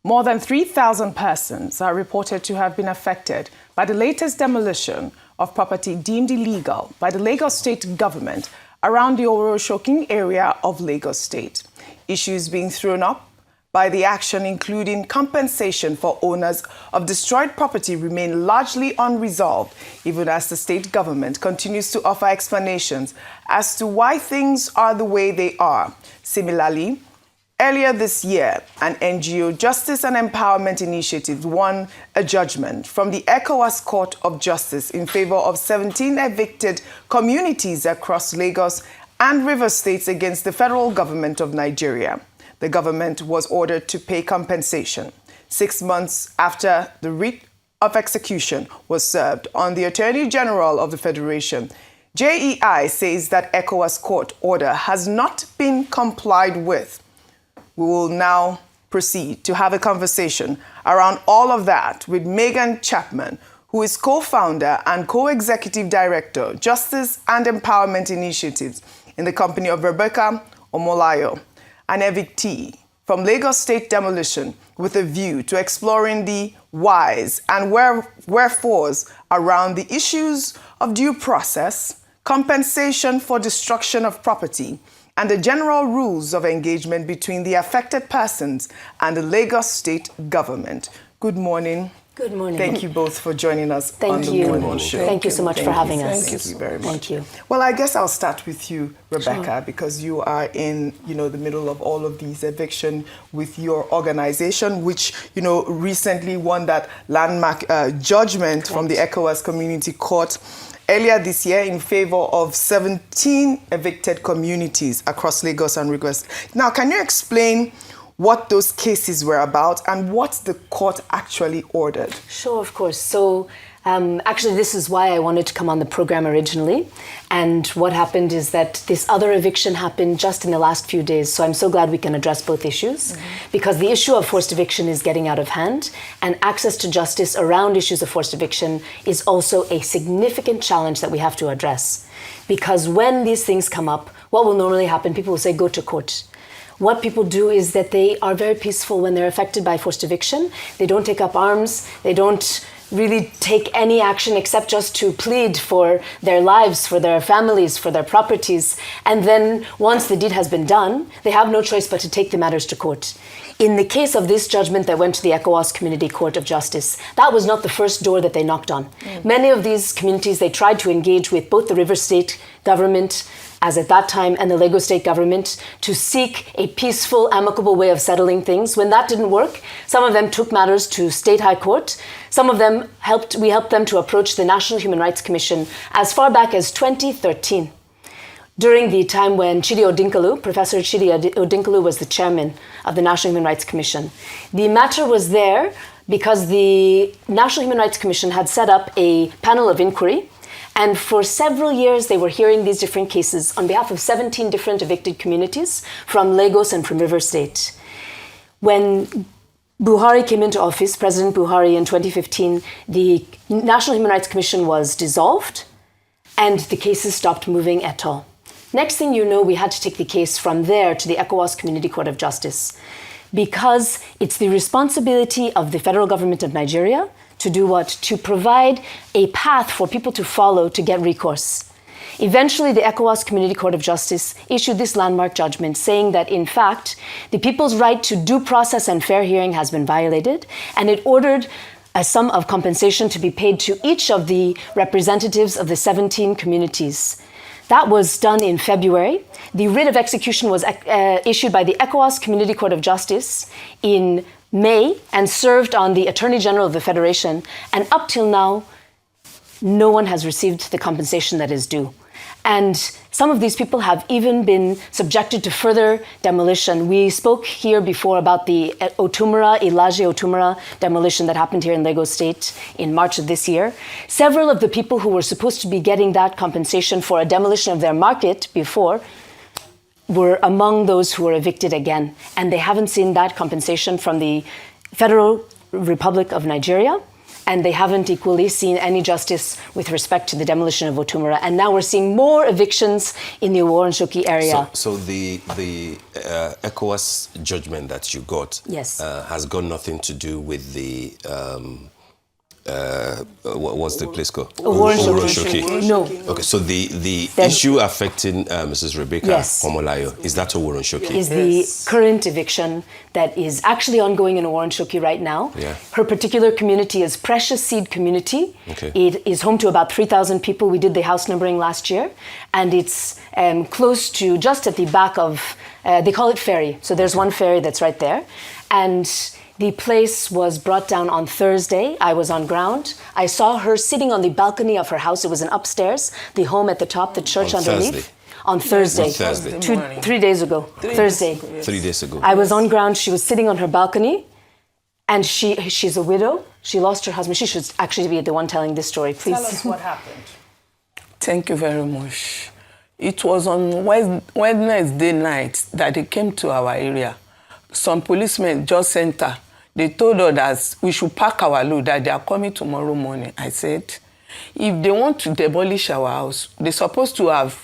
More than 3,000 persons are reported to have been affected by the latest demolition of property deemed illegal by the Lagos State government around the Oworonshoki area of Lagos State. Issues being thrown up by the action, including compensation for owners of destroyed property, remain largely unresolved, even as the state government continues to offer explanations as to why things are the way they are. Similarly, earlier this year, an NGO Justice and Empowerment Initiative won a judgment from the Ecoas Court of Justice in favor of 17 evicted communities across Lagos and Rivers states against the federal government of Nigeria. The government was ordered to pay compensation 6 months after the writ of execution was served on the Attorney General of the Federation. JEI says that Ecoas court order has not been complied with. We will now proceed to have a conversation around all of that with Megan Chapman, who is co-founder and co-executive director, Justice and Empowerment Initiatives in the company of Rebecca Omolayo, an evictee from Lagos State Demolition, with a view to exploring the whys and wherefores around the issues of due process, compensation for destruction of property, and the general rules of engagement between the affected persons and the Lagos State government. Good morning. Good morning. Thank you both for joining us on the morning show. Thank you so much for having us. Thank you very much. Thank you. Well, I guess I'll start with you, Rebecca, Sure. because you are in, the middle of all of these eviction with your organization, which, recently won that landmark judgment from the Ecoas Community Court earlier this year in favor of 17 evicted communities across Lagos and Rivers. Now, can you explain what those cases were about and what the court actually ordered? Sure, of course. So actually, this is why I wanted to come on the program originally. And what happened is that this other eviction happened just in the last few days. So I'm so glad we can address both issues, because the issue of forced eviction is getting out of hand, and access to justice around issues of forced eviction is also a significant challenge that we have to address. Because when these things come up, what will normally happen? People will say, go to court. What people do is that they are very peaceful when they're affected by forced eviction. They don't take up arms. They don't really take any action except just to plead for their lives, for their families, for their properties. And then once the deed has been done, they have no choice but to take the matters to court. In the case of this judgment that went to the Ecoas Community Court of Justice, that was not the first door that they knocked on. Many of these communities, they tried to engage with both the River State government, as at that time, and the Lagos State government to seek a peaceful, amicable way of settling things. When that didn't work, some of them took matters to State High Court. Some of them we helped them to approach the National Human Rights Commission as far back as 2013. During the time when Professor Chidi Odinkalu was the chairman of the National Human Rights Commission. The matter was there because the National Human Rights Commission had set up a panel of inquiry, and for several years they were hearing these different cases on behalf of 17 different evicted communities from Lagos and from River State. When Buhari came into office, President Buhari, in 2015, the National Human Rights Commission was dissolved and the cases stopped moving at all. Next thing you know, we had to take the case from there to the Ecoas Community Court of Justice, because it's the responsibility of the federal government of Nigeria to do what? To provide a path for people to follow to get recourse. Eventually, the Ecoas Community Court of Justice issued this landmark judgment saying that, in fact, the people's right to due process and fair hearing has been violated, and it ordered a sum of compensation to be paid to each of the representatives of the 17 communities. That was done in February. The writ of execution was issued by the Ecoas Community Court of Justice in May and served on the Attorney General of the Federation. And up till now, no one has received the compensation that is due. And some of these people have even been subjected to further demolition. We spoke here before about the Ilaje Otumura demolition that happened here in Lagos State in March of this year. Several of the people who were supposed to be getting that compensation for a demolition of their market before were among those who were evicted again. And they haven't seen that compensation from the Federal Republic of Nigeria. and they haven't equally seen any justice with respect to the demolition of Otumura. And now we're seeing more evictions in the Oworonshoki area. So the Ecoas judgment that you got has got nothing to do with the what's the place called? Oworonshoki. No. Okay, so the issue affecting Mrs. Rebecca Omolayo, is that Oworonshoki? Is the current eviction that is actually ongoing in Oworonshoki right now. Yeah. Her particular community is Precious Seed Community. Okay. It is home to about 3,000 people. We did the house numbering last year. And it's close to, just at the back of, they call it ferry. So there's one ferry that's right there. And the place was brought down on Thursday. I was on ground. I saw her sitting on the balcony of her house. It was an upstairs, the home at the top, the church underneath. On Thursday. 3 days ago. Thursday. 3 days ago. I was on ground. She was sitting on her balcony, and she's a widow. She lost her husband. She should actually be the one telling this story. Please. Tell us what happened. Thank you very much. It was on Wednesday night that they came to our area. Some policemen just sent her. They told us that we should pack our load, that they are coming tomorrow morning. I said, if they want to demolish our house, they're supposed to have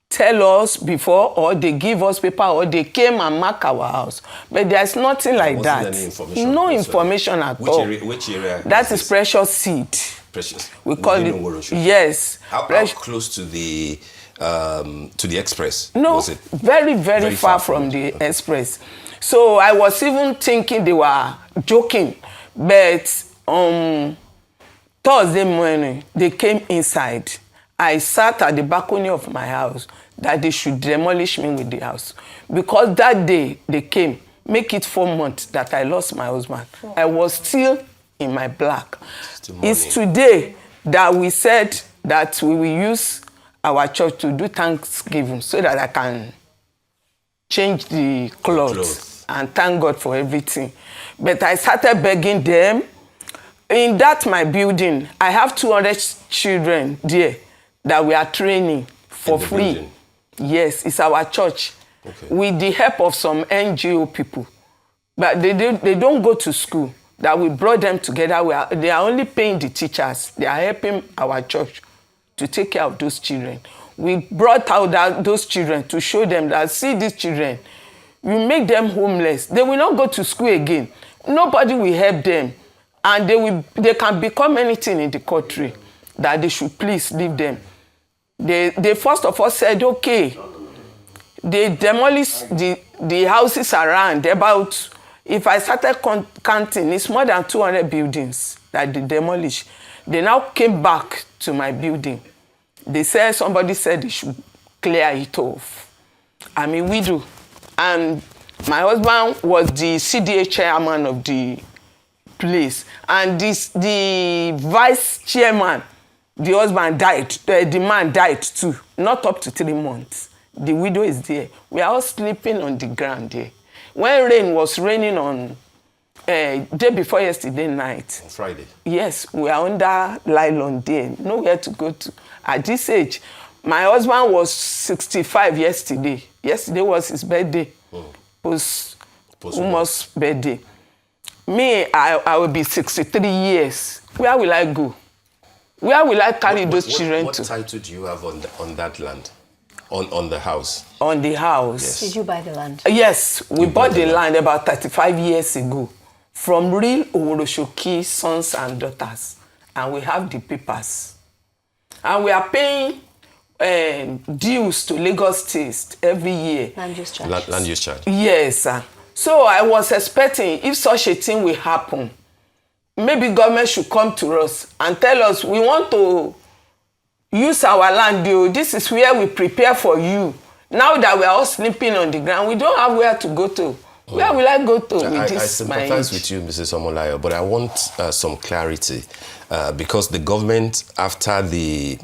tell us before, or they give us paper, or they came and mark our house. But there's nothing like that. No information at all. Which area? That is Precious Seed. Precious. We call it. Yes. How close to the express? No, was it? Very far from the express. So I was even thinking they were joking, but Thursday morning they came inside. I sat at the balcony of my house that they should demolish me with the house. Because that day they came, make it 4 months that I lost my husband. I was still in my black. It's today that we said that we will use our church to do Thanksgiving so that I can change the clothes and thank God for everything. But I started begging them. In that my building, I have 200 children there that we are training for free. Building? Yes, it's our church. Okay. With the help of some NGO people. But they don't go to school. That we brought them together. They are only paying the teachers. They are helping our church to take care of those children. We brought out those children to show them that, see these children, you make them homeless. They will not go to school again. Nobody will help them. And they can become anything in the country, that they should please leave them. They first of all said, okay, they demolished the houses around. About, if I started counting, it's more than 200 buildings that they demolished. They now came back to my building. They said, somebody said they should clear it off. I'm a widow. And my husband was the CDA chairman of the place. And the vice chairman, the husband died. The man died too, not up to 3 months. The widow is there. We are all sleeping on the ground there. When rain was raining on day before yesterday night. On Friday? Yes, we are under nylon there, nowhere to go to. At this age, my husband was 65 yesterday. Yesterday was his birthday. Almost birthday. Me, I will be 63 years. Where will I go? Where will I carry those children to? What title do you have on that land? On the house? On the house. Yes. Did you buy the land? Yes, we bought the land about 35 years ago from real Oworonshoki sons and daughters. And we have the papers. And we are paying dues to Lagos State every year. Land use charge. Land use charge. Yes, sir. So I was expecting, if such a thing will happen, maybe government should come to us and tell us, we want to use our land. This is where we prepare for you. Now that we are all sleeping on the ground, we don't have where to go to. Where will I go to with this? I sympathize with you, Mrs. Omolayo, but I want some clarity because the government, after the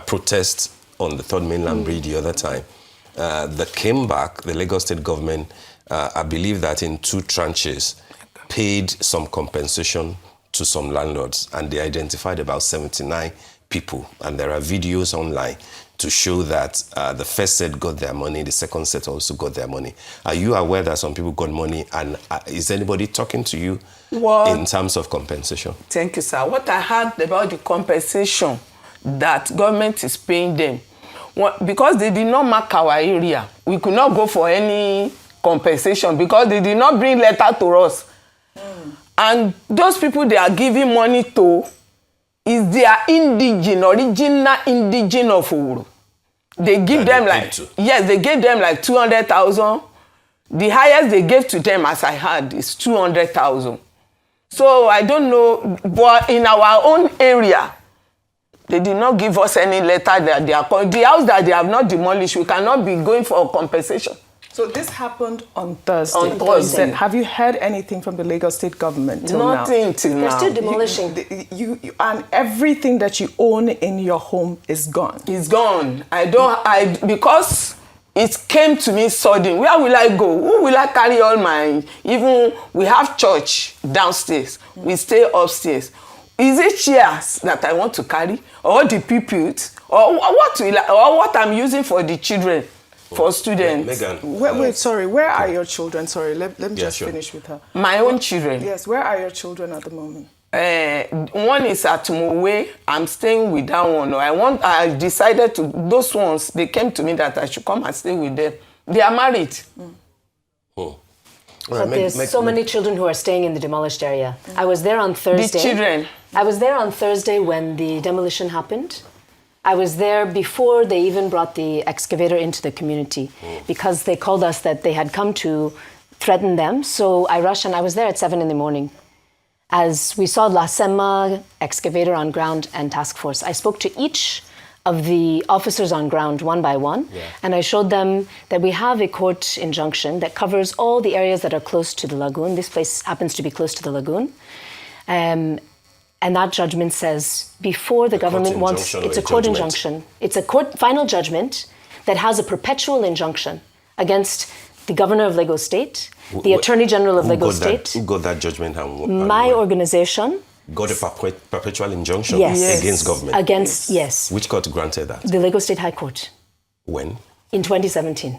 protest on the Third Mainland Bridge the other time, that came back, the Lagos State government, I believe that in 2 tranches, paid some compensation to some landlords, and they identified about 79 people, and there are videos online to show that the first set got their money, the second set also got their money. Are you aware that some people got money, and is anybody talking to you in terms of compensation? Thank you, sir. What I heard about the compensation that government is paying them, because they did not mark our area, we could not go for any compensation because they did not bring letter to us. And those people they are giving money to is their original indigene of Oworo. They give them they gave them like 200,000. The highest they gave to them, as I heard, is 200,000. So I don't know, but in our own area, they did not give us any letter that they are the house that they have not demolished. We cannot be going for a compensation. So this happened on Thursday. On Thursday. Have you heard anything from the Lagos State government till now? Nothing till now. They're still demolishing. You and everything that you own in your home is gone. It's gone. Because it came to me sudden. Where will I go? Who will I carry all my? Even we have church downstairs. We stay upstairs. Is it chairs that I want to carry, or the pulpit, or what I'm using for the children? For students. Megan. Wait, sorry. Where are your children? Sorry, let me just finish with her. My own children. Yes, where are your children at the moment? One is at Mowe. I'm staying with that one. I decided to, those ones, they came to me that I should come and stay with them. They are married. But there's so many children who are staying in the demolished area. I was there on Thursday. The children. I was there on Thursday when the demolition happened. I was there before they even brought the excavator into the community because they called us that they had come to threaten them. So I rushed and I was there at 7 a.m. as we saw La Sema, excavator on ground, and task force. I spoke to each of the officers on ground one by one, and I showed them that we have a court injunction that covers all the areas that are close to the lagoon. This place happens to be close to the lagoon. And that judgment says before the government wants, it's a court injunction. It's a court final judgment that has a perpetual injunction against the governor of Lagos State, the attorney general of Lagos State. Who got that judgment? My organization. Got a perpetual injunction against government? Yes. Which court granted that? The Lagos State High Court. When? In 2017.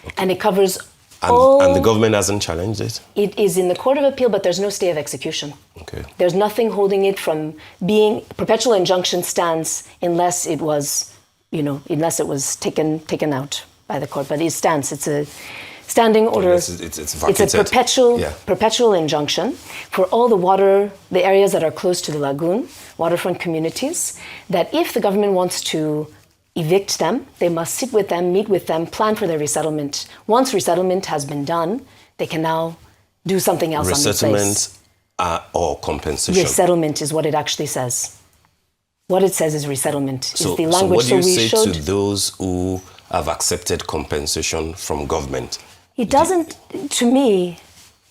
Okay. And it covers and the government hasn't challenged it? It is in the Court of Appeal, but there's no stay of execution. Okay. There's nothing holding it from being, perpetual injunction stands unless it was, taken out by the court. But it stands. It's a standing order. It's vacated. It's a perpetual injunction for all the areas that are close to the lagoon, waterfront communities, that if the government wants to evict them, they must sit with them, meet with them, plan for their resettlement. Once resettlement has been done, they can now do something else on the place. Resettlement or compensation? Resettlement is what it actually says. What it says is resettlement. So, is the language. So what do you say to those who have accepted compensation from government? It doesn't, to me,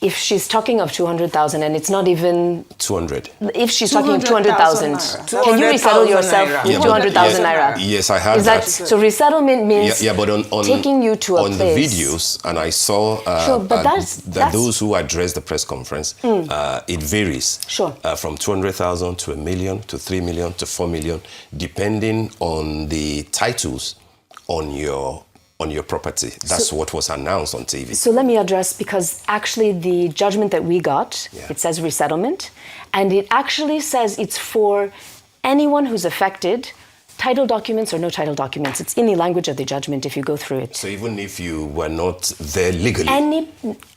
if she's talking of 200,000 and it's not even 200. If she's talking of 200,000, can you resettle yourself with 200,000 naira? Yes, I have that. So resettlement means but on taking you to a place. On the videos, and I saw that those who addressed the press conference, it varies. Sure. From 200,000 to 1 million to 3 million to 4 million, depending on the titles on your property. That's what was announced on TV. So let me address, because actually the judgment that we got, it says resettlement, and it actually says it's for anyone who's affected, title documents or no title documents. It's in the language of the judgment if you go through it. So even if you were not there legally?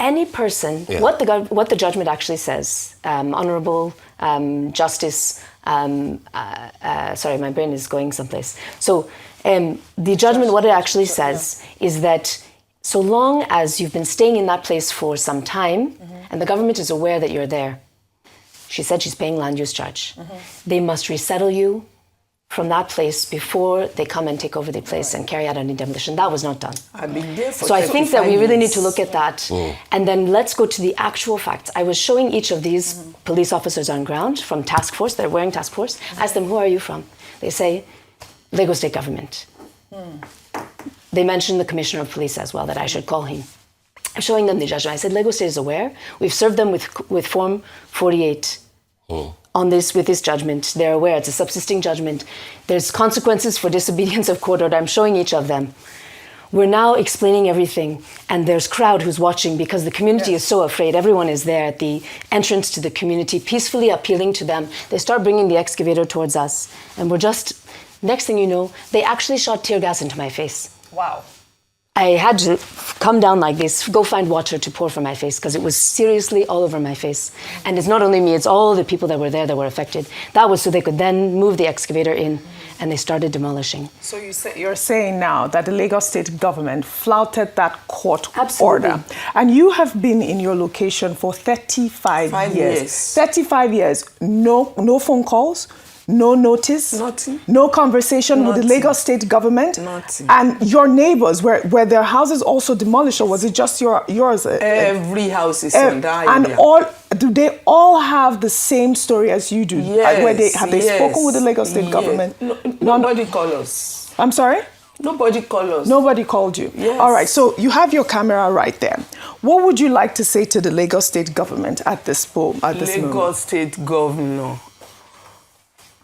Any person, what the judgment actually says, Honorable Justice, sorry, my brain is going someplace. So the judgment, what it actually says is that so long as you've been staying in that place for some time and the government is aware that you're there, she said she's paying land use charge, they must resettle you from that place before they come and take over the place and carry out any demolition. That was not done. So I think that we really need to look at that. And then let's go to the actual facts. I was showing each of these police officers on ground from task force, they're wearing task force, ask them, who are you from? They say, Lagos State government. They mentioned the commissioner of police as well, that I should call him. I'm showing them the judgment. I said, Lagos State is aware. We've served them with Form 48. on this with this judgment. They're aware it's a subsisting judgment. There's consequences for disobedience of court order. I'm showing each of them. We're now explaining everything, and there's crowd who's watching because the community is so afraid. Everyone is there at the entrance to the community, peacefully appealing to them. They start bringing the excavator towards us, and we're just, next thing you know, they actually shot tear gas into my face. Wow. I had to come down like this, go find water to pour from my face because it was seriously all over my face. And it's not only me, it's all the people that were there that were affected. That was so they could then move the excavator in and they started demolishing. So you're saying now that the Lagos state government flouted that court Absolutely. order. And you have been in your location for 35 years. 35 years, no phone calls, no notice, Nothing. no conversation with the Nothing. Lagos state government. Nothing. And your neighbors, were their houses also demolished, or was it just yours? Every house is in that And area. do they all have the same story as you do? Yes, Where have they spoken with the Lagos state yes. government? Nobody called us. I'm sorry? Nobody called us. Nobody called you? Yes. All right, so you have your camera right there. What would you like to say to the Lagos state government at this moment? Lagos state governor,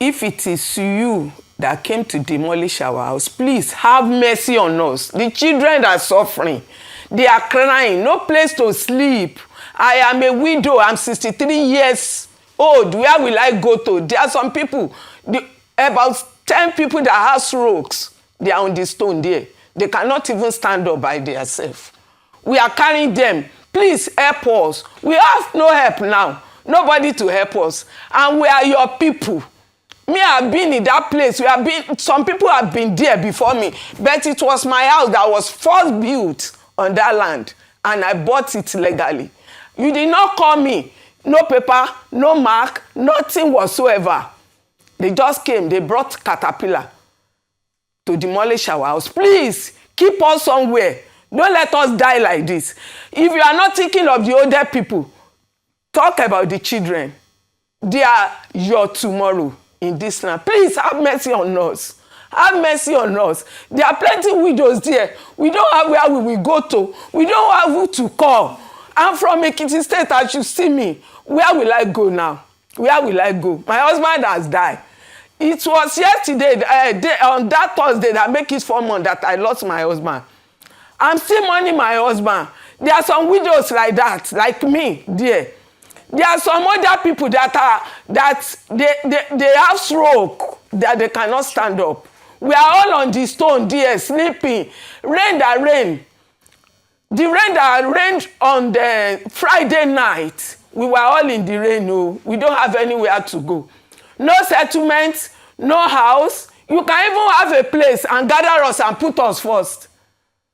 if it is you that came to demolish our house, please have mercy on us. The children are suffering. They are crying. No place to sleep. I am a widow. I'm 63 years old. Where will I go to? There are some people, about 10 people that have strokes. They are on the stone there. They cannot even stand up by themselves. We are carrying them. Please help us. We have no help now. Nobody to help us. And we are your people. Me, I've been in that place. Some people have been there before me, but it was my house that was first built on that land, and I bought it legally. You did not call me. No paper, no mark, nothing whatsoever. They just came. They brought caterpillar to demolish our house. Please, keep us somewhere. Don't let us die like this. If you are not thinking of the older people, talk about the children. They are your tomorrow in this land. Please have mercy on us. Have mercy on us. There are plenty widows there. We don't have where we will go to. We don't have who to call. I'm from Ekiti State, as you see me. Where will I go now? Where will I go? My husband has died. It was yesterday, on that Thursday, that make it 4 months that I lost my husband. I'm still mourning my husband. There are some widows like that, like me, there. There are some other people that they have stroke, that they cannot stand up. We are all on the stone there, sleeping. Rain that rain. The rain that rained on the Friday night, we were all in the rain. No, we don't have anywhere to go. No settlement, no house. You can even have a place and gather us and put us first,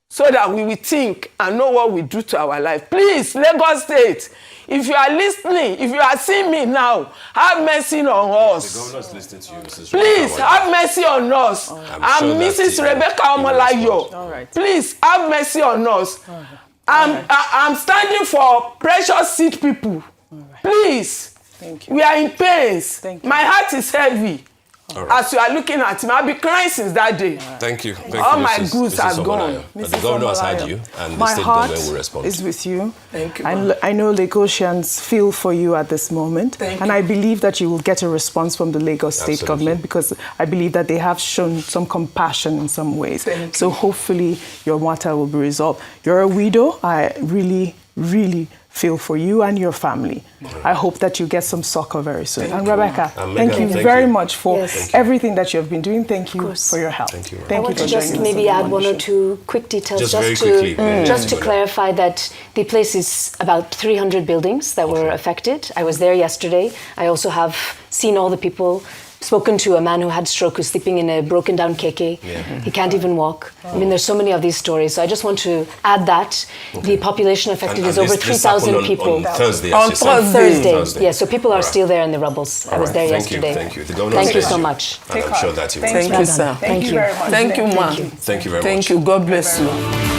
so that we will think and know what we do to our life. Please, Lagos State, if you are listening, if you are seeing me now, have mercy on us. The governor's listening to you, Mrs. Please, Rebecca. have mercy on us. I'm And sure Mrs. that Rebecca he will Omolayo, respond. All right. please, have mercy on us. I'm standing for precious seed people. Please. Thank you. We are in pains. Thank you. My heart is heavy. All right. As you are looking at me, I've been crying since that day. Thank you. Thank All you, my Mrs. goods Mrs. are gone. Omolayo. The governor has heard you, and the My state heart government will respond. is with you. Thank you, I know Lagosians feel for you at this moment. Thank and you. I believe that you will get a response from the Lagos state Absolutely. government, because I believe that they have shown some compassion in some ways. Thank So you. hopefully your matter will be resolved. You're a widow. I really, really feel for you and your family. I hope that you get some succor very soon. And Rebecca, And thank Megan, you thank very you. much for Yes. Thank you. everything that you have been doing. Thank you course. for your help. Thank you very I Thank want you to for just joining us maybe on add the one or morning show. two quick details Just very quickly. just to clarify that the place is about 300 buildings that were affected. I was there yesterday. I also have seen all the people, spoken to a man who had stroke who's sleeping in a broken down keke. He can't even walk. I mean, there's so many of these stories. So I just want to add that the population affected is over this 3,000 happened people. on Thursday, On as you said. Thursday. Yeah, so people are All right. still there in the rubbles. I was there Thank yesterday. you. Thank you. The governor Thank you has so heard much. And I'm sure that you will. Thank you, sir. Thank you very much. Thank you, ma. Thank you very much. Thank you. God bless you.